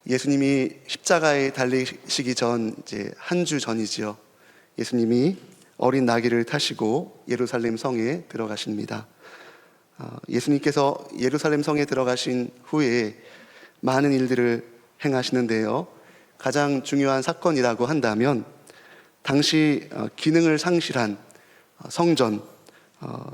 예수님이 십자가에 달리시기 전 이제 한 주 전이지요. 예수님이 어린 나귀를 타시고 예루살렘 성에 들어가십니다. 예수님께서 예루살렘 성에 들어가신 후에 많은 일들을 행하시는데요. 가장 중요한 사건이라고 한다면 당시 기능을 상실한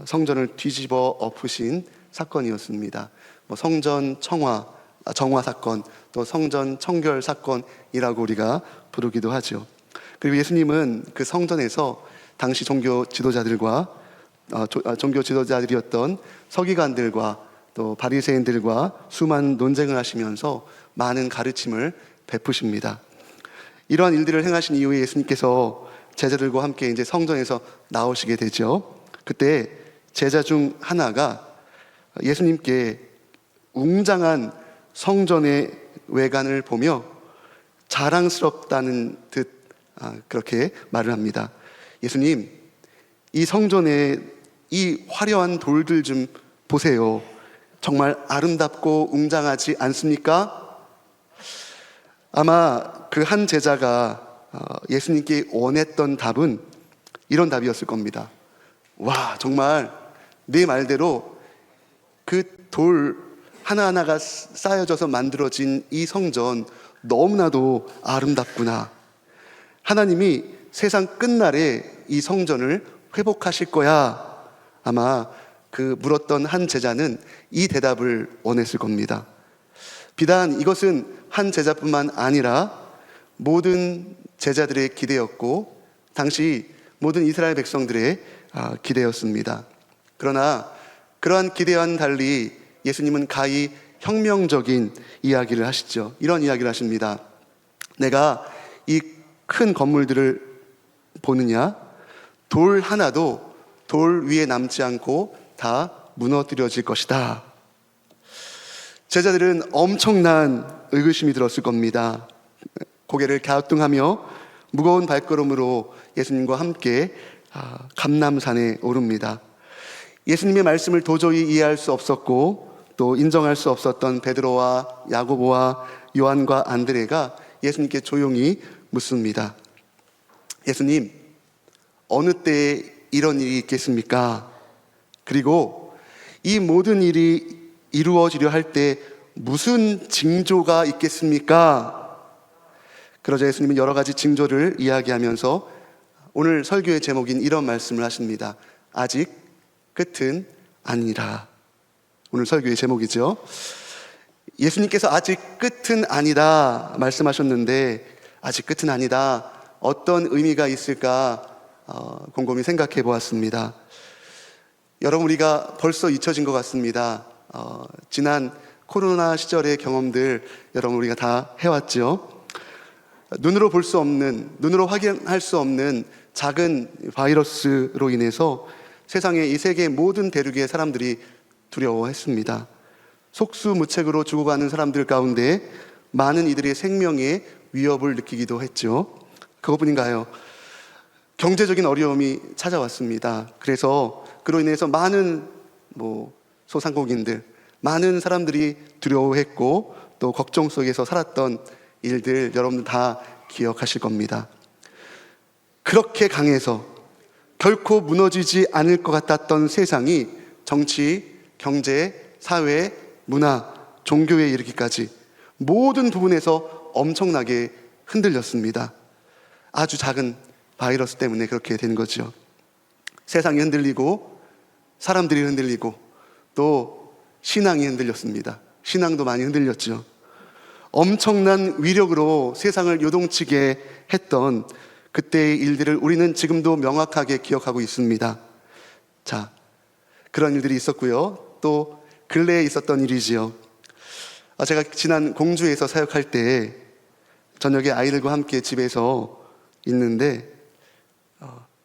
성전을 뒤집어 엎으신 사건이었습니다. 성전 정화 사건, 또 성전 청결 사건이라고 우리가 부르기도 하죠. 그리고 예수님은 그 성전에서 당시 종교 지도자들이었던 서기관들과 또 바리새인들과 수많은 논쟁을 하시면서 많은 가르침을 베푸십니다. 이러한 일들을 행하신 이후에 예수님께서 제자들과 함께 이제 성전에서 나오시게 되죠. 그때 제자 중 하나가 예수님께 웅장한 성전의 외관을 보며 자랑스럽다는 듯 그렇게 말을 합니다. 예수님, 이 성전에 이 화려한 돌들 좀 보세요. 정말 아름답고 웅장하지 않습니까? 아마 그 한 제자가 예수님께 원했던 답은 이런 답이었을 겁니다. 와, 정말 네 말대로 그 돌 하나하나가 쌓여져서 만들어진 이 성전 너무나도 아름답구나. 하나님이 세상 끝날에 이 성전을 회복하실 거야. 아마 그 물었던 한 제자는 이 대답을 원했을 겁니다. 비단 이것은 한 제자뿐만 아니라 모든 제자들의 기대였고 당시 모든 이스라엘 백성들의 기대였습니다. 그러나 그러한 기대와는 달리 예수님은 가히 혁명적인 이야기를 하시죠. 이런 이야기를 하십니다. 내가 이 큰 건물들을 보느냐? 돌 하나도 돌 위에 남지 않고 다 무너뜨려질 것이다. 제자들은 엄청난 의구심이 들었을 겁니다. 고개를 갸우뚱하며 무거운 발걸음으로 예수님과 함께 감람산에 오릅니다. 예수님의 말씀을 도저히 이해할 수 없었고 또 인정할 수 없었던 베드로와 야고보와 요한과 안드레가 예수님께 조용히 묻습니다. 예수님, 어느 때에 이런 일이 있겠습니까? 그리고 이 모든 일이 이루어지려 할 때 무슨 징조가 있겠습니까? 그러자 예수님은 여러 가지 징조를 이야기하면서 오늘 설교의 제목인 이런 말씀을 하십니다. 아직 끝은 아니라. 오늘 설교의 제목이죠. 예수님께서 아직 끝은 아니다 말씀하셨는데 아직 끝은 아니다. 어떤 의미가 있을까 곰곰이 생각해 보았습니다. 여러분, 우리가 벌써 잊혀진 것 같습니다. 지난 코로나 시절의 경험들 여러분 우리가 다 해왔죠. 눈으로 볼 수 없는, 눈으로 확인할 수 없는 작은 바이러스로 인해서 세상의 이 세계 모든 대륙의 사람들이 두려워했습니다. 속수무책으로 죽어가는 사람들 가운데 많은 이들의 생명에 위협을 느끼기도 했죠. 그것뿐인가요? 경제적인 어려움이 찾아왔습니다. 그래서 그로 인해서 많은 소상공인들, 많은 사람들이 두려워했고 또 걱정 속에서 살았던 일들 여러분들 다 기억하실 겁니다. 그렇게 강해서 결코 무너지지 않을 것 같았던 세상이 정치, 경제, 사회, 문화, 종교에 이르기까지 모든 부분에서 엄청나게 흔들렸습니다. 아주 작은 바이러스 때문에 그렇게 된 거죠. 세상이 흔들리고 사람들이 흔들리고 또 신앙이 흔들렸습니다. 신앙도 많이 흔들렸죠. 엄청난 위력으로 세상을 요동치게 했던 그때의 일들을 우리는 지금도 명확하게 기억하고 있습니다. 자, 그런 일들이 있었고요. 또 근래에 있었던 일이지요. 제가 지난 공주에서 사역할 때 저녁에 아이들과 함께 집에서 있는데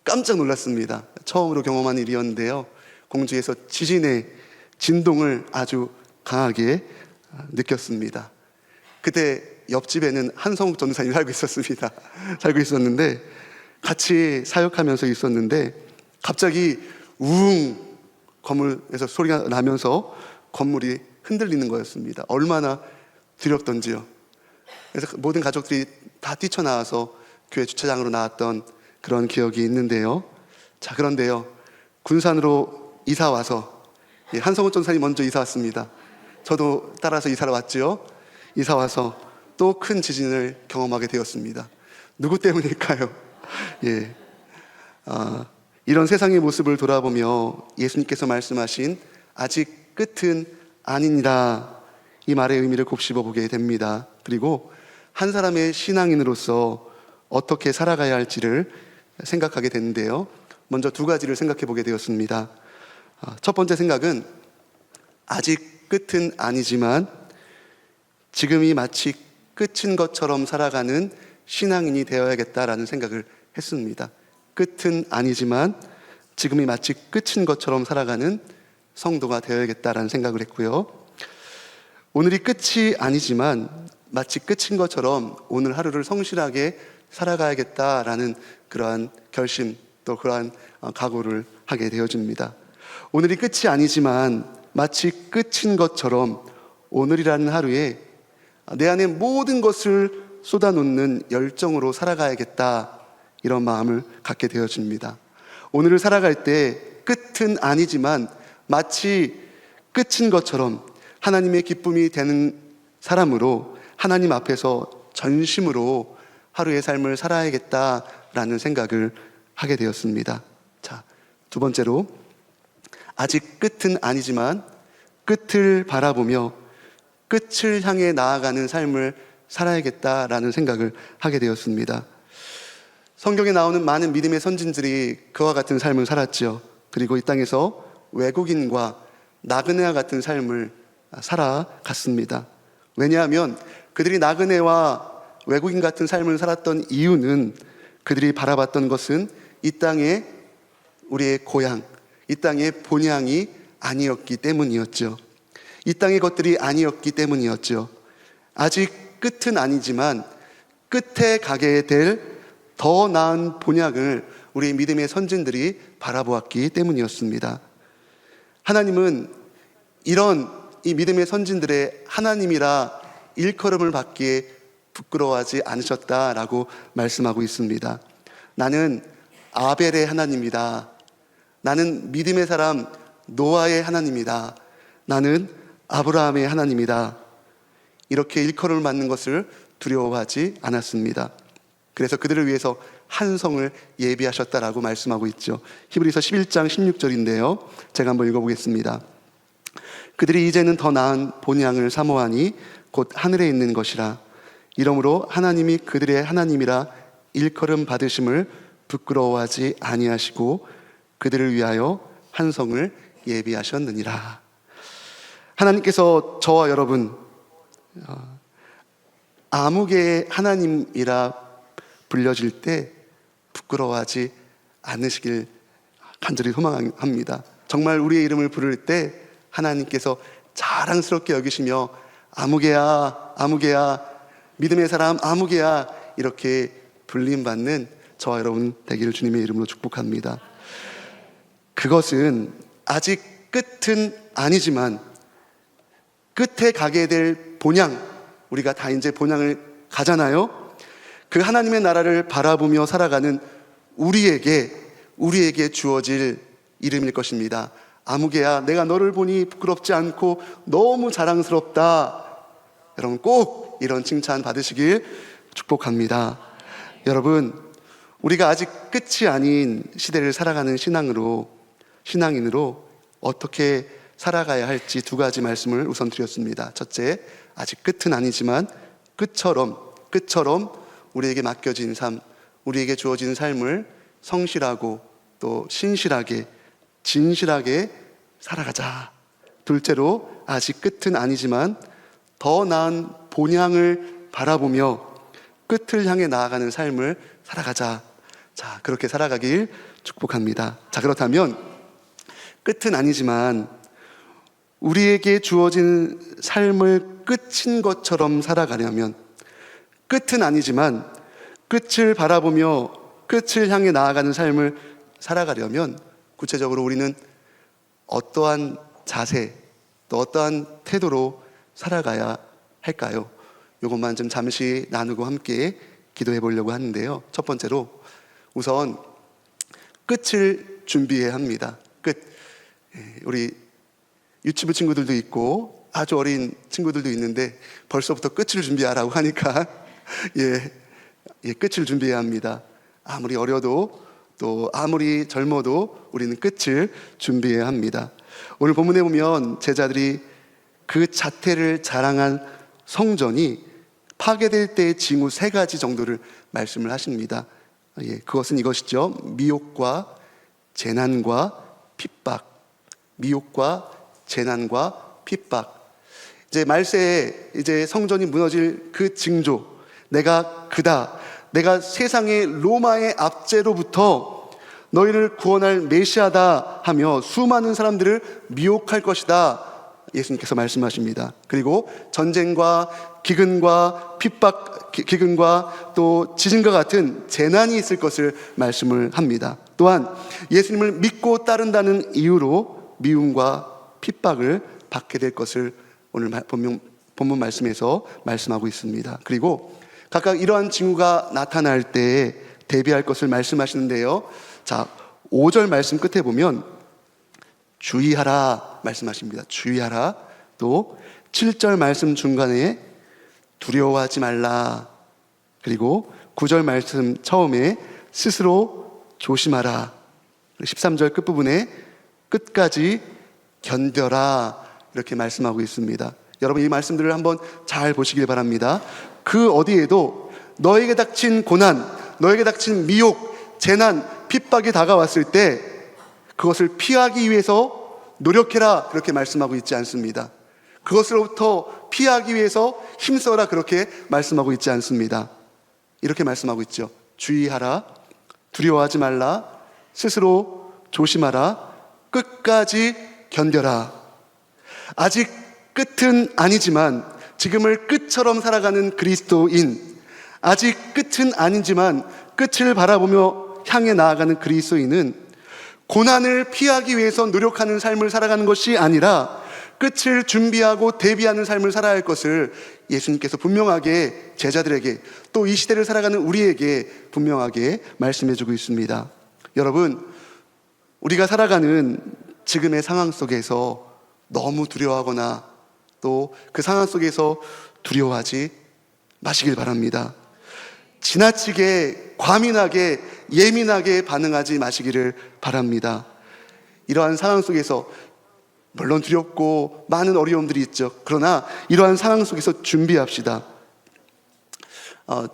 깜짝 놀랐습니다. 처음으로 경험한 일이었는데요. 공주에서 지진의 진동을 아주 강하게 느꼈습니다. 그때 옆집에는 한성욱 전도사님이 살고 있었는데 같이 사역하면서 있었는데 갑자기 우웅 건물에서 소리가 나면서 건물이 흔들리는 거였습니다. 얼마나 두렵던지요. 그래서 모든 가족들이 다 뛰쳐나와서 교회 주차장으로 나왔던 그런 기억이 있는데요. 자, 그런데요, 군산으로 이사 와서 한성호 전사님 먼저 이사 왔습니다. 저도 따라서 이사를 왔지요. 이사 와서 또 큰 지진을 경험하게 되었습니다. 누구 때문일까요? 예, 이런 세상의 모습을 돌아보며 예수님께서 말씀하신 아직 끝은 아니니라, 이 말의 의미를 곱씹어 보게 됩니다. 그리고 한 사람의 신앙인으로서 어떻게 살아가야 할지를 생각하게 되는데요. 먼저 두 가지를 생각해 보게 되었습니다. 첫 번째 생각은 아직 끝은 아니지만 지금이 마치 끝인 것처럼 살아가는 신앙인이 되어야겠다라는 생각을 했습니다. 끝은 아니지만 지금이 마치 끝인 것처럼 살아가는 성도가 되어야겠다라는 생각을 했고요. 오늘이 끝이 아니지만 마치 끝인 것처럼 오늘 하루를 성실하게 살아가야겠다라는 그러한 결심, 또 그러한 각오를 하게 되어집니다. 오늘이 끝이 아니지만 마치 끝인 것처럼 오늘이라는 하루에 내 안에 모든 것을 쏟아놓는 열정으로 살아가야겠다, 이런 마음을 갖게 되어집니다. 오늘을 살아갈 때 끝은 아니지만 마치 끝인 것처럼 하나님의 기쁨이 되는 사람으로 하나님 앞에서 전심으로 하루의 삶을 살아야겠다라는 생각을 하게 되었습니다. 자, 두 번째로 아직 끝은 아니지만 끝을 바라보며 끝을 향해 나아가는 삶을 살아야겠다라는 생각을 하게 되었습니다. 성경에 나오는 많은 믿음의 선진들이 그와 같은 삶을 살았죠. 그리고 이 땅에서 외국인과 나그네와 같은 삶을 살아갔습니다. 왜냐하면 그들이 나그네와 외국인 같은 삶을 살았던 이유는 그들이 바라봤던 것은 이 땅의 우리의 고향, 이 땅의 본향이 아니었기 때문이었죠. 이 땅의 것들이 아니었기 때문이었죠. 아직 끝은 아니지만 끝에 가게 될 더 나은 본향을 우리 믿음의 선진들이 바라보았기 때문이었습니다. 하나님은 이런 이 믿음의 선진들의 하나님이라 일컬음을 받기에 부끄러워하지 않으셨다라고 말씀하고 있습니다. 나는 아벨의 하나님이다. 나는 믿음의 사람 노아의 하나님이다. 나는 아브라함의 하나님이다. 이렇게 일컬음을 받는 것을 두려워하지 않았습니다. 그래서 그들을 위해서 한 성을 예비하셨다라고 말씀하고 있죠. 히브리서 11장 16절인데요. 제가 한번 읽어보겠습니다. 그들이 이제는 더 나은 본향을 사모하니 곧 하늘에 있는 것이라. 이러므로 하나님이 그들의 하나님이라 일컬음 받으심을 부끄러워하지 아니하시고 그들을 위하여 한 성을 예비하셨느니라. 하나님께서 저와 여러분 아무개의 하나님이라 불려질 때 부끄러워하지 않으시길 간절히 소망합니다. 정말 우리의 이름을 부를 때 하나님께서 자랑스럽게 여기시며 아무개야, 아무개야, 믿음의 사람 아무개야, 이렇게 불림받는 저와 여러분 되기를 주님의 이름으로 축복합니다. 그것은 아직 끝은 아니지만 끝에 가게 될 본향, 우리가 다 이제 본향을 가잖아요. 그 하나님의 나라를 바라보며 살아가는 우리에게 주어질 이름일 것입니다. 아무개야, 내가 너를 보니 부끄럽지 않고 너무 자랑스럽다. 여러분 꼭 이런 칭찬 받으시길 축복합니다. 여러분, 우리가 아직 끝이 아닌 시대를 살아가는 신앙인으로 어떻게 살아가야 할지 두 가지 말씀을 우선 드렸습니다. 첫째, 아직 끝은 아니지만 끝처럼 우리에게 맡겨진 삶, 우리에게 주어진 삶을 성실하고 또 신실하게, 진실하게 살아가자. 둘째로, 아직 끝은 아니지만 더 나은 본향을 바라보며 끝을 향해 나아가는 삶을 살아가자. 자, 그렇게 살아가길 축복합니다. 자, 그렇다면 끝은 아니지만 우리에게 주어진 삶을 끝인 것처럼 살아가려면, 끝은 아니지만 끝을 바라보며 끝을 향해 나아가는 삶을 살아가려면 구체적으로 우리는 어떠한 자세, 또 어떠한 태도로 살아가야 할까요? 이것만 좀 잠시 나누고 함께 기도해 보려고 하는데요. 첫 번째로 우선 끝을 준비해야 합니다. 끝. 우리 유치부 친구들도 있고 아주 어린 친구들도 있는데 벌써부터 끝을 준비하라고 하니까 끝을 준비해야 합니다. 아무리 어려도 또 아무리 젊어도 우리는 끝을 준비해야 합니다. 오늘 본문에 보면 제자들이 그 자태를 자랑한 성전이 파괴될 때의 징후 3가지 정도를 말씀을 하십니다. 그것은 이것이죠. 미혹과 재난과 핍박. 미혹과 재난과 핍박. 이제 말세에 이제 성전이 무너질 그 징조, 내가 그다, 내가 세상의 로마의 압제로부터 너희를 구원할 메시아다 하며 수많은 사람들을 미혹할 것이다, 예수님께서 말씀하십니다. 그리고 전쟁과 기근과 핍박, 기근과 또 지진과 같은 재난이 있을 것을 말씀을 합니다. 또한 예수님을 믿고 따른다는 이유로 미움과 핍박을 받게 될 것을 오늘 본문 말씀에서 말씀하고 있습니다. 그리고 각각 이러한 징후가 나타날 때 대비할 것을 말씀하시는데요. 자, 5절 말씀 끝에 보면 주의하라 말씀하십니다. 주의하라. 또 7절 말씀 중간에 두려워하지 말라. 그리고 9절 말씀 처음에 스스로 조심하라. 13절 끝부분에 끝까지 견뎌라, 이렇게 말씀하고 있습니다. 여러분, 이 말씀들을 한번 잘 보시길 바랍니다. 그 어디에도 너에게 닥친 고난, 너에게 닥친 미혹, 재난, 핍박이 다가왔을 때 그것을 피하기 위해서 노력해라, 그렇게 말씀하고 있지 않습니다. 그것으로부터 피하기 위해서 힘써라, 그렇게 말씀하고 있지 않습니다. 이렇게 말씀하고 있죠. 주의하라, 두려워하지 말라, 스스로 조심하라, 끝까지 견뎌라. 아직 끝은 아니지만 지금을 끝처럼 살아가는 그리스도인, 아직 끝은 아니지만 끝을 바라보며 향해 나아가는 그리스도인은 고난을 피하기 위해서 노력하는 삶을 살아가는 것이 아니라 끝을 준비하고 대비하는 삶을 살아야 할 것을 예수님께서 분명하게 제자들에게, 또 이 시대를 살아가는 우리에게 분명하게 말씀해주고 있습니다. 여러분, 우리가 살아가는 지금의 상황 속에서 너무 두려워하거나 또 그 상황 속에서 두려워하지 마시길 바랍니다. 지나치게 과민하게 예민하게 반응하지 마시기를 바랍니다. 이러한 상황 속에서 물론 두렵고 많은 어려움들이 있죠. 그러나 이러한 상황 속에서 준비합시다.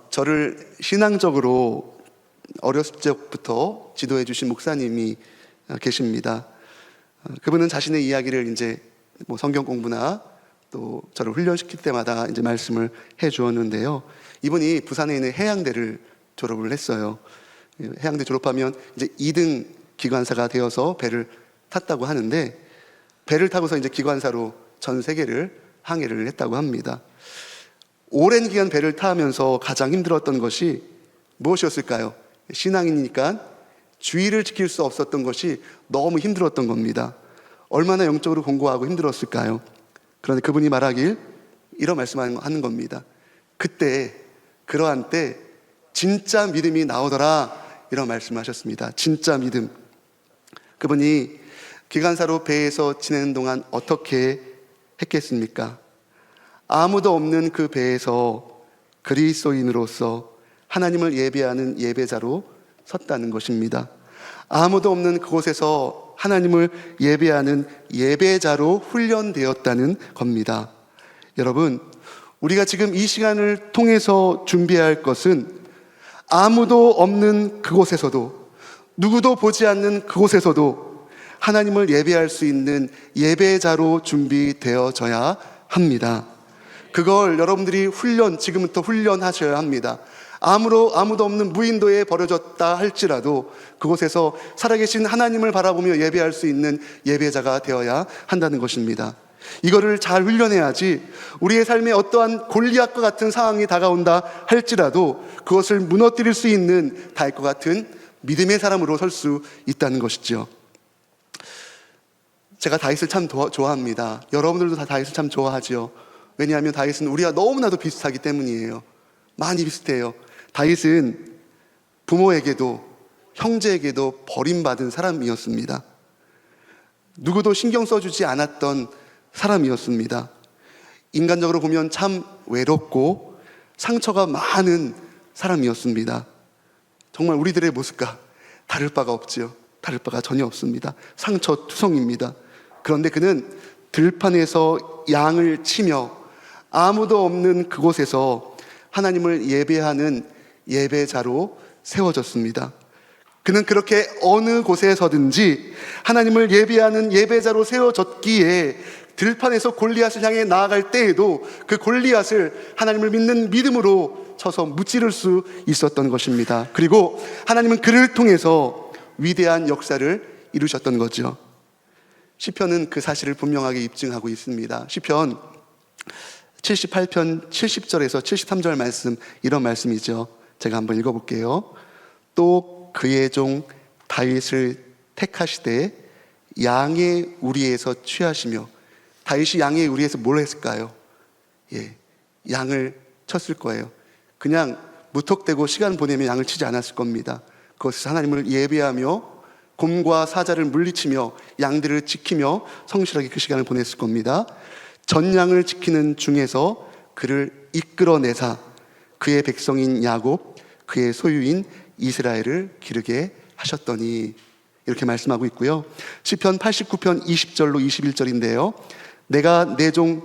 저를 신앙적으로 어렸을 적부터 지도해 주신 목사님이 계십니다. 그분은 자신의 이야기를 이제 성경 공부나 또 저를 훈련시킬 때마다 이제 말씀을 해 주었는데요. 이분이 부산에 있는 해양대를 졸업을 했어요. 해양대 졸업하면 이제 2등 기관사가 되어서 배를 탔다고 하는데, 배를 타고서 이제 기관사로 전 세계를 항해를 했다고 합니다. 오랜 기간 배를 타면서 가장 힘들었던 것이 무엇이었을까요? 신앙인이니까 주의를 지킬 수 없었던 것이 너무 힘들었던 겁니다. 얼마나 영적으로 공고하고 힘들었을까요? 그런데 그분이 말하길 이런 말씀하는 겁니다. 그때, 그러한 때 진짜 믿음이 나오더라, 이런 말씀하셨습니다. 진짜 믿음. 그분이 기관사로 배에서 지내는 동안 어떻게 했겠습니까? 아무도 없는 그 배에서 그리스도인으로서 하나님을 예배하는 예배자로 섰다는 것입니다. 아무도 없는 그곳에서 하나님을 예배하는 예배자로 훈련되었다는 겁니다. 여러분, 우리가 지금 이 시간을 통해서 준비해야 할 것은 아무도 없는 그곳에서도, 누구도 보지 않는 그곳에서도 하나님을 예배할 수 있는 예배자로 준비되어져야 합니다. 그걸 여러분들이 지금부터 훈련하셔야 합니다. 아무도 없는 무인도에 버려졌다 할지라도 그곳에서 살아계신 하나님을 바라보며 예배할 수 있는 예배자가 되어야 한다는 것입니다. 이거를 잘 훈련해야지 우리의 삶에 어떠한 골리앗과 같은 상황이 다가온다 할지라도 그것을 무너뜨릴 수 있는 다윗과 같은 믿음의 사람으로 설 수 있다는 것이죠. 제가 다윗을 참 좋아합니다. 여러분들도 다 다윗을 참 좋아하지요. 왜냐하면 다윗은 우리와 너무나도 비슷하기 때문이에요. 많이 비슷해요. 다윗은 부모에게도 형제에게도 버림받은 사람이었습니다. 누구도 신경 써주지 않았던 사람이었습니다. 인간적으로 보면 참 외롭고 상처가 많은 사람이었습니다. 정말 우리들의 모습과 다를 바가 없지요. 다를 바가 전혀 없습니다. 상처투성입니다. 그런데 그는 들판에서 양을 치며 아무도 없는 그곳에서 하나님을 예배하는 예배자로 세워졌습니다. 그는 그렇게 어느 곳에서든지 하나님을 예배하는 예배자로 세워졌기에 들판에서 골리앗을 향해 나아갈 때에도 그 골리앗을 하나님을 믿는 믿음으로 쳐서 무찌를 수 있었던 것입니다. 그리고 하나님은 그를 통해서 위대한 역사를 이루셨던 거죠. 시편은 그 사실을 분명하게 입증하고 있습니다. 시편 78편 70절에서 73절 말씀, 이런 말씀이죠. 제가 한번 읽어볼게요. 또 그의 종 다윗을 택하시되 양의 우리에서 취하시며, 다윗이 양의 우리에서 뭘 했을까요? 양을 쳤을 거예요. 그냥 무턱대고 시간 보내며 양을 치지 않았을 겁니다. 그것에서 하나님을 예배하며 곰과 사자를 물리치며 양들을 지키며 성실하게 그 시간을 보냈을 겁니다. 전양을 지키는 중에서 그를 이끌어내사 그의 백성인 야곱, 그의 소유인 이스라엘을 기르게 하셨더니, 이렇게 말씀하고 있고요. 시편 89편 20절로 21절인데요. 내가 내 종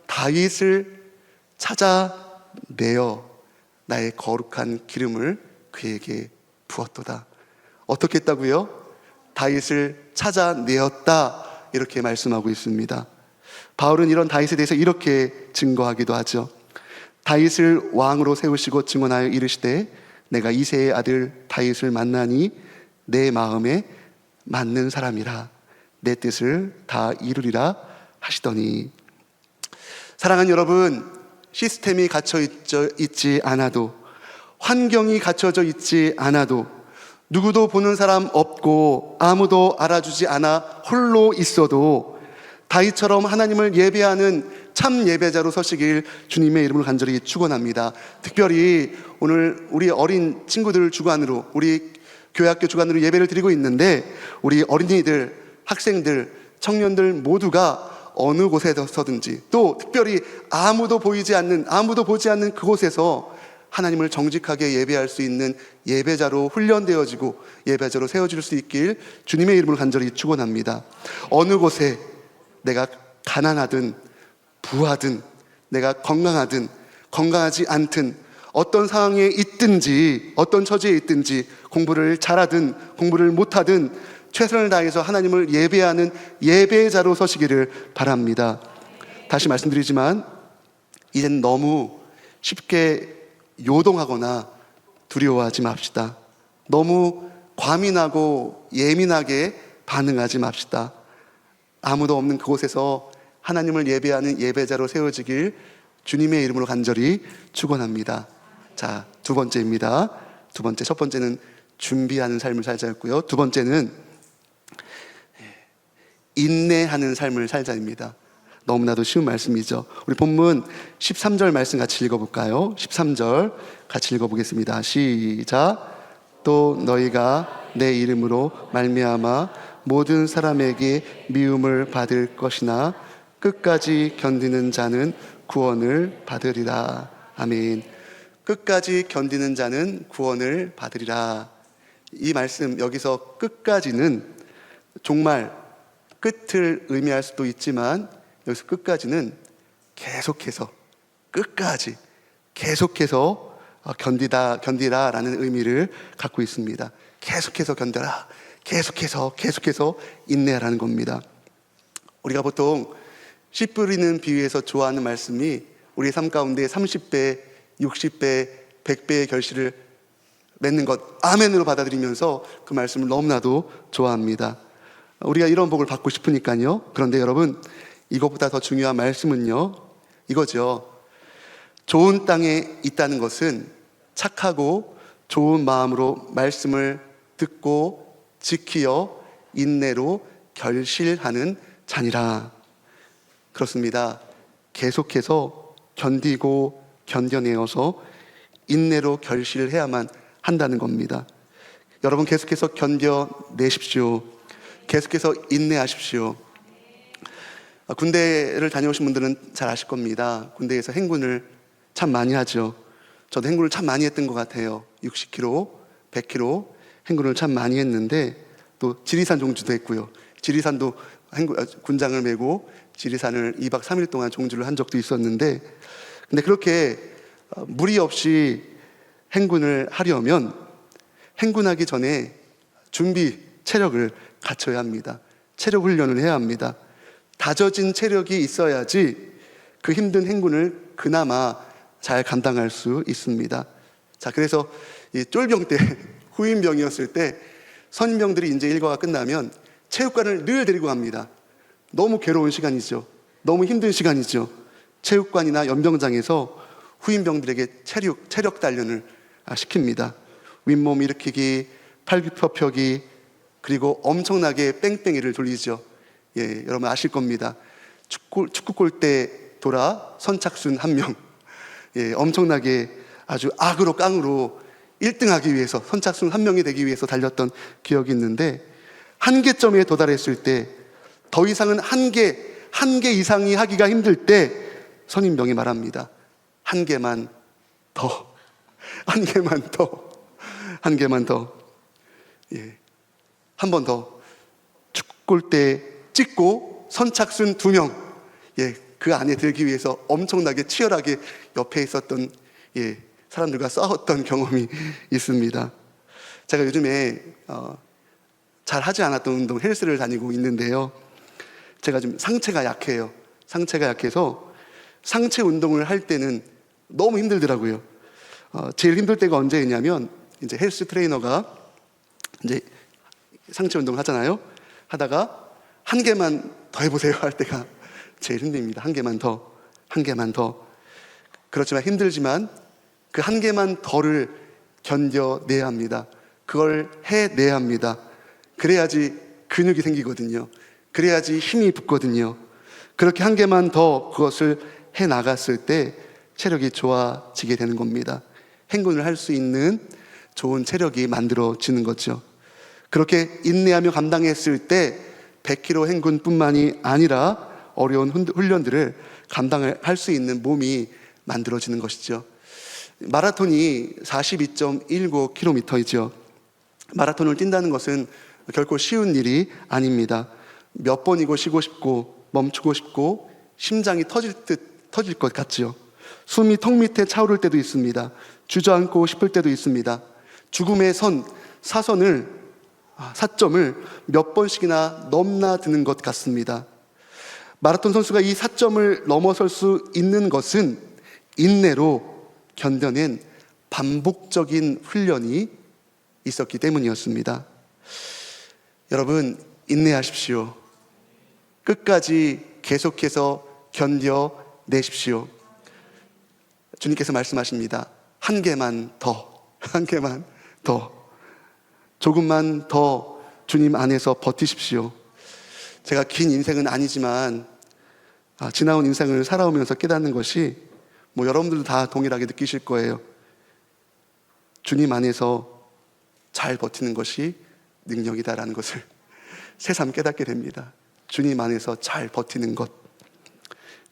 다윗을 찾아내어 나의 거룩한 기름을 그에게 부었도다. 어떻게 했다고요? 다윗을 찾아내었다, 이렇게 말씀하고 있습니다. 바울은 이런 다윗에 대해서 이렇게 증거하기도 하죠. 다윗을 왕으로 세우시고 증언하여 이르시되 내가 이새의 아들 다윗을 만나니 내 마음에 맞는 사람이라 내 뜻을 다 이루리라 하시더니. 사랑하는 여러분, 시스템이 갇혀 있지 않아도, 환경이 갖춰져 있지 않아도, 누구도 보는 사람 없고 아무도 알아주지 않아 홀로 있어도 다윗처럼 하나님을 예배하는 참 예배자로 서시길 주님의 이름으로 간절히 축원합니다. 특별히 오늘 우리 어린 친구들 주관으로, 우리 교회학교 주관으로 예배를 드리고 있는데, 우리 어린이들, 학생들, 청년들 모두가 어느 곳에서든지, 또 특별히 아무도 보지 않는 그곳에서 하나님을 정직하게 예배할 수 있는 예배자로 훈련되어지고 예배자로 세워질 수 있길 주님의 이름으로 간절히 축원합니다. 어느 곳에 내가 가난하든 부하든, 내가 건강하든 건강하지 않든, 어떤 상황에 있든지 어떤 처지에 있든지, 공부를 잘하든 공부를 못하든 최선을 다해서 하나님을 예배하는 예배자로 서시기를 바랍니다. 다시 말씀드리지만 이젠 너무 쉽게 요동하거나 두려워하지 맙시다. 너무 과민하고 예민하게 반응하지 맙시다. 아무도 없는 그곳에서 하나님을 예배하는 예배자로 세워지길 주님의 이름으로 간절히 축원합니다. 자, 두 번째입니다. 첫 번째는 준비하는 삶을 살자였고요. 두 번째는 인내하는 삶을 살자입니다. 너무나도 쉬운 말씀이죠. 우리 본문 13절 말씀 같이 읽어볼까요? 13절 같이 읽어보겠습니다. 시작. 또 너희가 내 이름으로 말미암아 모든 사람에게 미움을 받을 것이나 끝까지 견디는 자는 구원을 받으리라. 아멘. 끝까지 견디는 자는 구원을 받으리라. 이 말씀, 여기서 끝까지는 정말 끝을 의미할 수도 있지만, 여기서 끝까지는 계속해서, 끝까지 계속해서 견디라라는 의미를 갖고 있습니다. 계속해서 견뎌라, 계속해서 인내하라는 겁니다. 우리가 보통 씨 뿌리는 비유에서 좋아하는 말씀이 우리의 삶 가운데 30배, 60배, 100배의 결실을 맺는 것, 아멘으로 받아들이면서 그 말씀을 너무나도 좋아합니다. 우리가 이런 복을 받고 싶으니까요. 그런데 여러분, 이것보다 더 중요한 말씀은요, 이거죠. 좋은 땅에 있다는 것은 착하고 좋은 마음으로 말씀을 듣고 지키어 인내로 결실하는 자니라. 그렇습니다. 계속해서 견디고 견뎌내어서 인내로 결실을 해야만 한다는 겁니다. 여러분 계속해서 견뎌내십시오. 계속해서 인내하십시오. 군대를 다녀오신 분들은 잘 아실 겁니다. 군대에서 행군을 참 많이 하죠. 저도 행군을 참 많이 했던 것 같아요. 60km, 100km 행군을 참 많이 했는데, 또 지리산 종주도 했고요. 지리산도 군장을 메고 지리산을 2박 3일 동안 종주를 한 적도 있었는데, 근데 그렇게 무리 없이 행군을 하려면 행군하기 전에 준비 체력을 갖춰야 합니다. 체력 훈련을 해야 합니다. 다져진 체력이 있어야지 그 힘든 행군을 그나마 잘 감당할 수 있습니다. 자, 그래서 이 쫄병 때 후임병이었을 때 선임병들이 이제 일과가 끝나면 체육관을 늘 데리고 갑니다. 너무 괴로운 시간이죠. 너무 힘든 시간이죠. 체육관이나 연병장에서 후임병들에게 체력 단련을 시킵니다. 윗몸 일으키기, 팔굽혀펴기, 그리고 엄청나게 뺑뺑이를 돌리죠. 예, 여러분 아실 겁니다. 축구 골대 돌아 선착순 1명. 예, 엄청나게 아주 악으로 깡으로 1등하기 위해서, 선착순 1명이 되기 위해서 달렸던 기억이 있는데, 한계점에 도달했을 때, 더 이상은 한 개 이상이 하기가 힘들 때 선임병이 말합니다. 한 개만 더, 한 개만 더, 한 개만 더. 예, 한 번 더. 축구골대 찍고 선착순 2명. 예, 그 안에 들기 위해서 엄청나게 치열하게 옆에 있었던 사람들과 싸웠던 경험이 있습니다. 제가 요즘에 잘 하지 않았던 운동, 헬스를 다니고 있는데요. 제가 좀 상체가 약해요. 상체가 약해서 상체 운동을 할 때는 너무 힘들더라고요. 제일 힘들 때가 언제였냐면, 이제 헬스 트레이너가 이제 상체 운동을 하잖아요. 하다가 한 개만 더 해보세요 할 때가 제일 힘듭니다. 한 개만 더, 한 개만 더. 그렇지만 힘들지만 그 한 개만 더를 견뎌내야 합니다. 그걸 해내야 합니다. 그래야지 근육이 생기거든요. 그래야지 힘이 붙거든요. 그렇게 한 개만 더 그것을 해나갔을 때 체력이 좋아지게 되는 겁니다. 행군을 할 수 있는 좋은 체력이 만들어지는 거죠. 그렇게 인내하며 감당했을 때 100km 행군뿐만이 아니라 어려운 훈련들을 감당할 수 있는 몸이 만들어지는 것이죠. 마라톤이 42.19km이죠. 마라톤을 뛴다는 것은 결코 쉬운 일이 아닙니다. 몇 번이고 쉬고 싶고 멈추고 싶고 심장이 터질 것 같죠. 숨이 턱 밑에 차오를 때도 있습니다. 주저앉고 싶을 때도 있습니다. 죽음의 사점을 몇 번씩이나 넘나드는 것 같습니다. 마라톤 선수가 이 사점을 넘어설 수 있는 것은 인내로 견뎌낸 반복적인 훈련이 있었기 때문이었습니다. 여러분, 인내하십시오. 끝까지 계속해서 견뎌내십시오. 주님께서 말씀하십니다. 한 개만 더, 한 개만 더. 조금만 더 주님 안에서 버티십시오. 제가 긴 인생은 아니지만 지나온 인생을 살아오면서 깨닫는 것이, 여러분들도 다 동일하게 느끼실 거예요. 주님 안에서 잘 버티는 것이 능력이다라는 것을 새삼 깨닫게 됩니다. 주님 안에서 잘 버티는 것.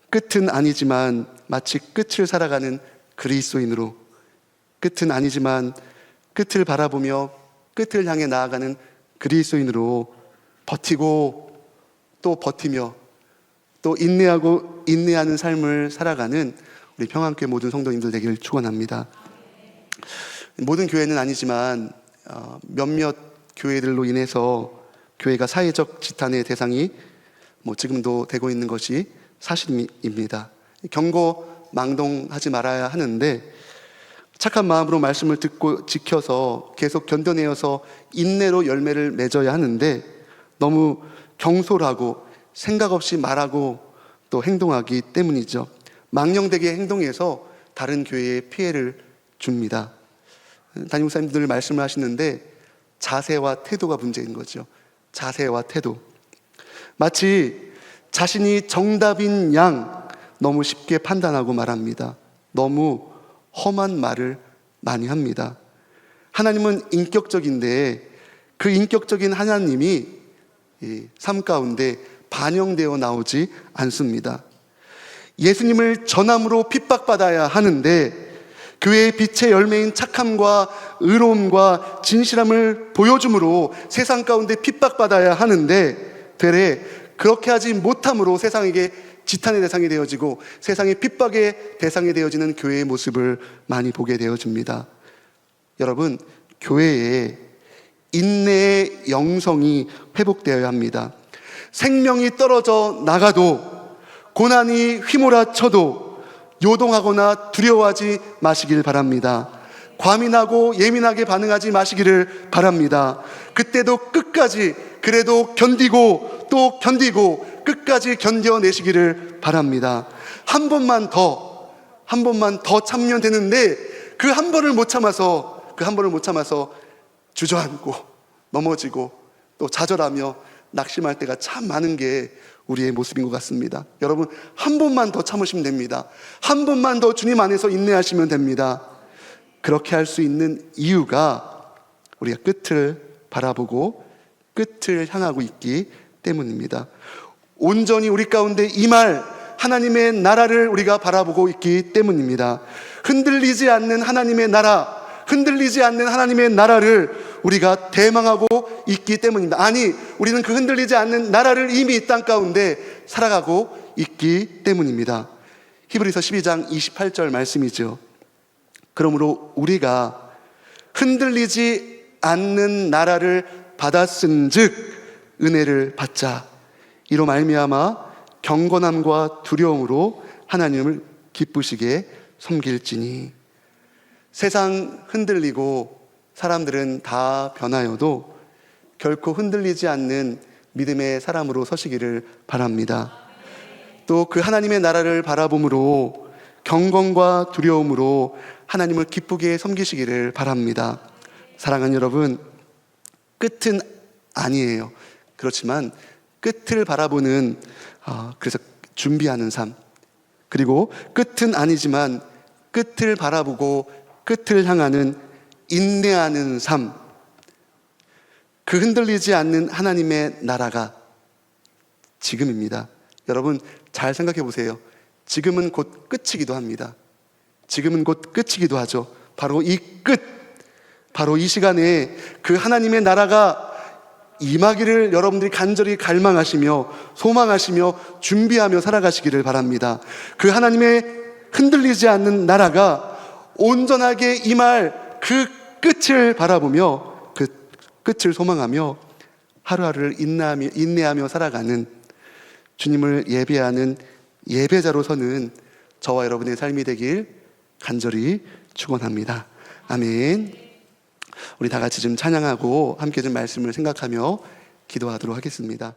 끝은 아니지만 마치 끝을 살아가는 그리스도인으로, 끝은 아니지만 끝을 바라보며 끝을 향해 나아가는 그리스도인으로 버티고 또 버티며 또 인내하고 인내하는 삶을 살아가는 우리 평안교회 모든 성도님들 되기를 축원합니다. 모든 교회는 아니지만 몇몇 교회들로 인해서 교회가 사회적 지탄의 대상이 지금도 되고 있는 것이 사실입니다. 경고망동하지 말아야 하는데, 착한 마음으로 말씀을 듣고 지켜서 계속 견뎌내어서 인내로 열매를 맺어야 하는데, 너무 경솔하고 생각 없이 말하고 또 행동하기 때문이죠. 망령되게 행동해서 다른 교회에 피해를 줍니다. 담임목사님들 말씀을 하시는데 자세와 태도가 문제인 거죠. 자세와 태도. 마치 자신이 정답인 양 너무 쉽게 판단하고 말합니다. 너무 험한 말을 많이 합니다. 하나님은 인격적인데 그 인격적인 하나님이 이 삶 가운데 반영되어 나오지 않습니다. 예수님을 전함으로 핍박받아야 하는데 교회의 빛의 열매인 착함과 의로움과 진실함을 보여줌으로 세상 가운데 핍박받아야 하는데 되레 그렇게 하지 못함으로 세상에게 지탄의 대상이 되어지고 세상의 핍박의 대상이 되어지는 교회의 모습을 많이 보게 되어집니다. 여러분, 교회에 인내의 영성이 회복되어야 합니다. 생명이 떨어져 나가도 고난이 휘몰아쳐도 요동하거나 두려워하지 마시길 바랍니다. 과민하고 예민하게 반응하지 마시기를 바랍니다. 그때도 끝까지 그래도 견디고 또 견디고 끝까지 견뎌내시기를 바랍니다. 한 번만 더 참으면 되는데 그 한 번을 못 참아서 주저앉고 넘어지고 또 좌절하며 낙심할 때가 참 많은 게 우리의 모습인 것 같습니다. 여러분, 한 번만 더 참으시면 됩니다. 한 번만 더 주님 안에서 인내하시면 됩니다. 그렇게 할 수 있는 이유가 우리가 끝을 바라보고 끝을 향하고 있기 때문입니다. 온전히 우리 가운데 임할 하나님의 나라를 우리가 바라보고 있기 때문입니다. 흔들리지 않는 하나님의 나라, 흔들리지 않는 하나님의 나라를 우리가 대망하고 있기 때문입니다. 아니, 우리는 그 흔들리지 않는 나라를 이미 이 땅 가운데 살아가고 있기 때문입니다. 히브리서 12장 28절 말씀이죠. 그러므로 우리가 흔들리지 않는 나라를 받았은즉 은혜를 받자. 이로 말미암아 경건함과 두려움으로 하나님을 기쁘시게 섬길지니. 세상 흔들리고 사람들은 다 변하여도 결코 흔들리지 않는 믿음의 사람으로 서시기를 바랍니다. 또 그 하나님의 나라를 바라봄으로 경건과 두려움으로 하나님을 기쁘게 섬기시기를 바랍니다. 사랑하는 여러분, 끝은 아니에요. 그렇지만 끝을 바라보는 그래서 준비하는 삶, 그리고 끝은 아니지만 끝을 바라보고 끝을 향하는 인내하는 삶, 그 흔들리지 않는 하나님의 나라가 지금입니다. 여러분, 잘 생각해 보세요. 지금은 곧 끝이기도 합니다. 지금은 곧 끝이기도 하죠. 바로 이 끝, 바로 이 시간에 그 하나님의 나라가 임하기를 여러분들이 간절히 갈망하시며 소망하시며 준비하며 살아가시기를 바랍니다. 그 하나님의 흔들리지 않는 나라가 온전하게 임할 그 끝을 바라보며 그 끝을 소망하며 하루하루를 인내하며 살아가는 주님을 예배하는 예배자로 서는 저와 여러분의 삶이 되길 간절히 축원합니다. 아멘. 우리 다 같이 좀 찬양하고 함께 좀 말씀을 생각하며 기도하도록 하겠습니다.